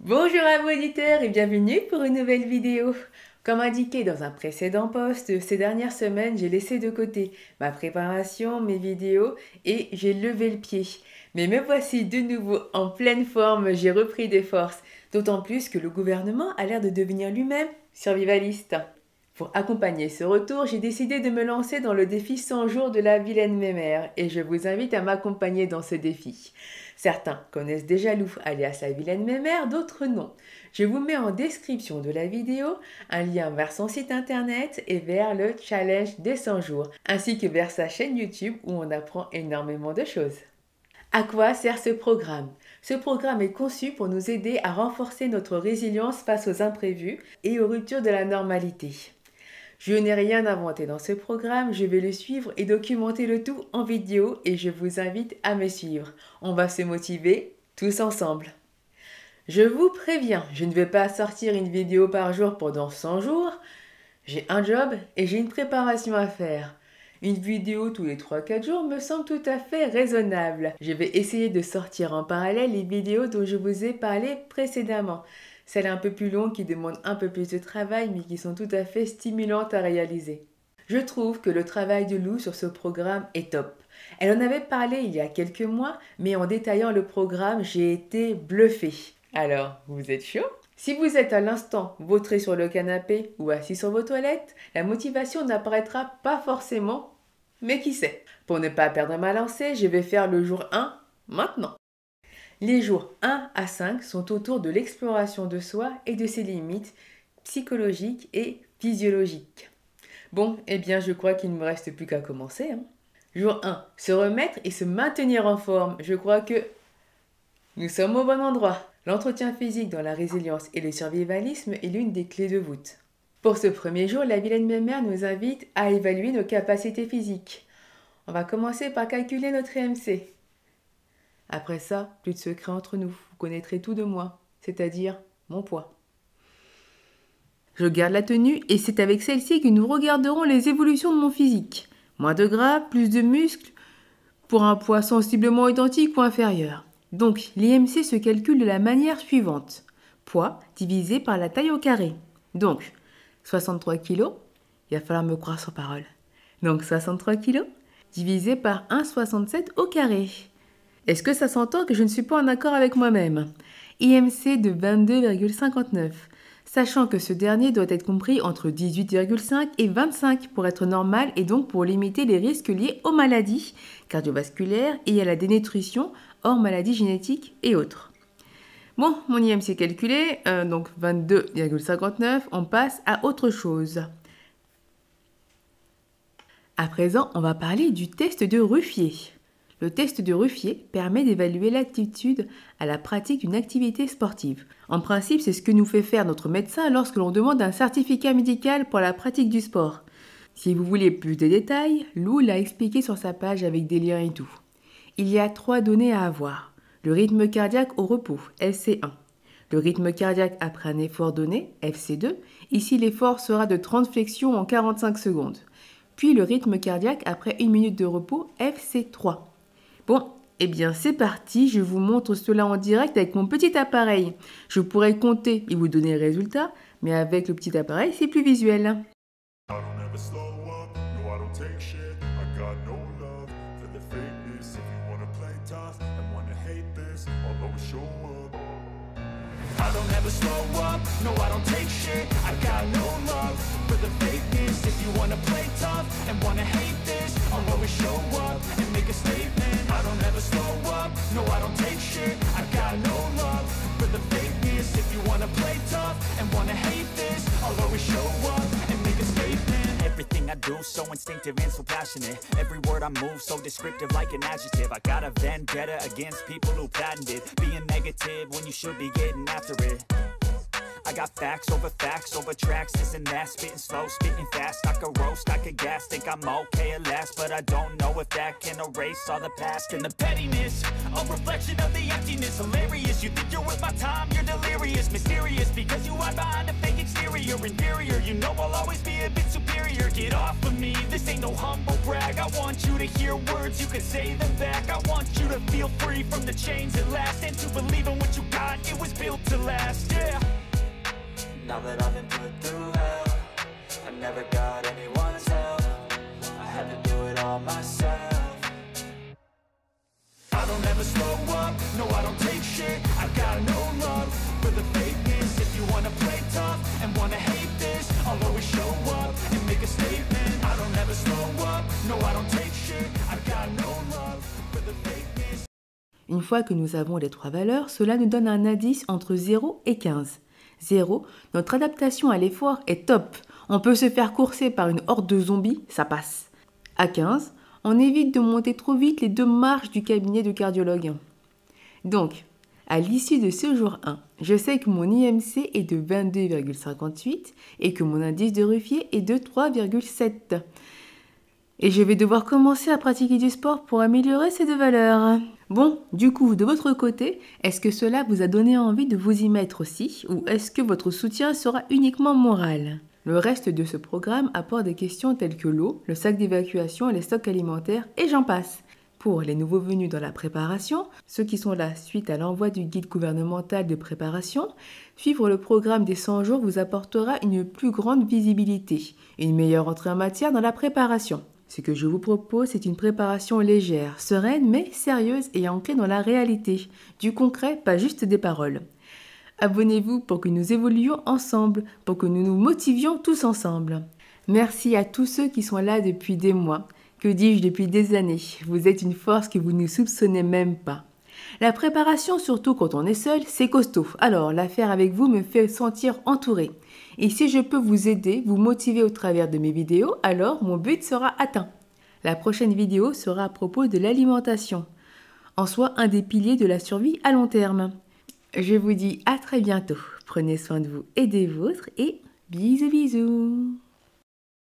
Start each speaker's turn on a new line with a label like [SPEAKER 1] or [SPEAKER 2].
[SPEAKER 1] Bonjour à vous auditeurs et bienvenue pour une nouvelle vidéo. Comme indiqué dans un précédent post, ces dernières semaines, j'ai laissé de côté ma préparation, mes vidéos et j'ai levé le pied. Mais me voici de nouveau en pleine forme, j'ai repris des forces. D'autant plus que le gouvernement a l'air de devenir lui-même survivaliste. Pour accompagner ce retour, j'ai décidé de me lancer dans le défi 100 jours de la vilaine mémère et je vous invite à m'accompagner dans ce défi. Certains connaissent déjà Lou, alias la vilaine mémère, d'autres non. Je vous mets en description de la vidéo un lien vers son site internet et vers le challenge des 100 jours, ainsi que vers sa chaîne YouTube où on apprend énormément de choses. À quoi sert ce programme? Ce programme est conçu pour nous aider à renforcer notre résilience face aux imprévus et aux ruptures de la normalité. Je n'ai rien inventé dans ce programme, je vais le suivre et documenter le tout en vidéo et je vous invite à me suivre. On va se motiver tous ensemble. Je vous préviens, je ne vais pas sortir une vidéo par jour pendant 100 jours. J'ai un job et j'ai une préparation à faire. Une vidéo tous les 3-4 jours me semble tout à fait raisonnable. Je vais essayer de sortir en parallèle les vidéos dont je vous ai parlé précédemment. Celles un peu plus longues qui demandent un peu plus de travail mais qui sont tout à fait stimulantes à réaliser. Je trouve que le travail de Lou sur ce programme est top. Elle en avait parlé il y a quelques mois, mais en détaillant le programme, j'ai été bluffée. Alors, vous êtes chaud? Si vous êtes à l'instant vautré sur le canapé ou assis sur vos toilettes, la motivation n'apparaîtra pas forcément, mais qui sait? Pour ne pas perdre ma lancée, je vais faire le jour 1 maintenant. Les jours 1 à 5 sont autour de l'exploration de soi et de ses limites psychologiques et physiologiques. Bon, eh bien je crois qu'il ne me reste plus qu'à commencer. Jour 1, se remettre et se maintenir en forme. Je crois que nous sommes au bon endroit. L'entretien physique dans la résilience et le survivalisme est l'une des clés de voûte. Pour ce premier jour, la vilaine mémère nous invite à évaluer nos capacités physiques. On va commencer par calculer notre EMC. Après ça, plus de secrets entre nous, vous connaîtrez tout de moi, c'est-à-dire mon poids. Je garde la tenue et c'est avec celle-ci que nous regarderons les évolutions de mon physique. Moins de gras, plus de muscles, pour un poids sensiblement identique ou inférieur. Donc, l'IMC se calcule de la manière suivante. Poids divisé par la taille au carré. Donc, 63 kg, il va falloir me croire sur parole. Donc, 63 kg divisé par 1,67 au carré. Est-ce que ça s'entend que je ne suis pas en accord avec moi-même? IMC de 22,59, sachant que ce dernier doit être compris entre 18,5 et 25 pour être normal et donc pour limiter les risques liés aux maladies cardiovasculaires et à la dénutrition, hors maladies génétiques et autres. Bon, mon IMC calculé, donc 22,59, on passe à autre chose. À présent, on va parler du test de Ruffier. Le test de Ruffier permet d'évaluer l'aptitude à la pratique d'une activité sportive. En principe, c'est ce que nous fait faire notre médecin lorsque l'on demande un certificat médical pour la pratique du sport. Si vous voulez plus de détails, Lou l'a expliqué sur sa page avec des liens et tout. Il y a 3 données à avoir. Le rythme cardiaque au repos, FC1. Le rythme cardiaque après un effort donné, FC2. Ici, l'effort sera de 30 flexions en 45 secondes. Puis le rythme cardiaque après 1 minute de repos, FC3. Bon, eh bien c'est parti, je vous montre cela en direct avec mon petit appareil. Je pourrais compter et vous donner le résultat, mais avec le petit appareil, c'est plus visuel. I don't ever slow up, no I don't take shit. I got no love for the fakeness. If you wanna play tough and wanna hate this, I'll always show up and make a statement. I don't ever slow up, no I don't take shit. I got no love for the fakeness. If you wanna play tough and wanna hate this, I'll always show up and make a statement. Everything I do so instinctive and so passionate. Every word I move so descriptive like an adjective. I got a vendetta against people who patented being negative when you should be getting after it. I got facts over tracks, this and that. Spitting slow, spitting fast. I could roast, I could gas. Think I'm okay at last, but I don't know if that can erase all the past. And the pettiness, a reflection of the emptiness. Hilarious, you think you're worth my time, you're delirious. Mysterious, because you hide behind a fake exterior. Inferior, you know I'll always be a bit superior. Get off of me, this ain't no humble brag. I want you to hear words, you can say them back. I want you to feel free from the chains at last, and to believe in what you got, it was built to
[SPEAKER 2] to last, yeah.
[SPEAKER 3] Now that I've been put through hell, I never got anyone's help. I had to do it all myself.
[SPEAKER 2] I don't ever slow up, no I don't take shit. I got no love for the fakeness. If you wanna play tough and wanna hate this, I'll always show up and make a statement. I don't ever slow up, no I don't take shit. I got no love for the fakeness.
[SPEAKER 1] Une fois que nous avons les trois valeurs, cela nous donne un indice entre 0 et 15. 0, notre adaptation à l'effort est top. On peut se faire courser par une horde de zombies, ça passe. À 15, on évite de monter trop vite les 2 marches du cabinet de cardiologue. Donc, à l'issue de ce jour 1, je sais que mon IMC est de 22,58 et que mon indice de Ruffier est de 3,7. Et je vais devoir commencer à pratiquer du sport pour améliorer ces 2 valeurs. Bon, du coup, de votre côté, est-ce que cela vous a donné envie de vous y mettre aussi, ou est-ce que votre soutien sera uniquement moral ? Le reste de ce programme apporte des questions telles que l'eau, le sac d'évacuation, les stocks alimentaires, et j'en passe. Pour les nouveaux venus dans la préparation, ceux qui sont là suite à l'envoi du guide gouvernemental de préparation, suivre le programme des 100 jours vous apportera une plus grande visibilité, une meilleure entrée en matière dans la préparation. Ce que je vous propose, c'est une préparation légère, sereine mais sérieuse et ancrée dans la réalité. Du concret, pas juste des paroles. Abonnez-vous pour que nous évoluions ensemble, pour que nous nous motivions tous ensemble. Merci à tous ceux qui sont là depuis des mois, que dis-je depuis des années. Vous êtes une force que vous ne soupçonnez même pas. La préparation, surtout quand on est seul, c'est costaud. Alors, la faire avec vous me fait sentir entourée. Et si je peux vous aider, vous motiver au travers de mes vidéos, alors mon but sera atteint. La prochaine vidéo sera à propos de l'alimentation, en soi un des piliers de la survie à long terme. Je vous dis à très bientôt. Prenez soin de vous et des vôtres et bisous bisous.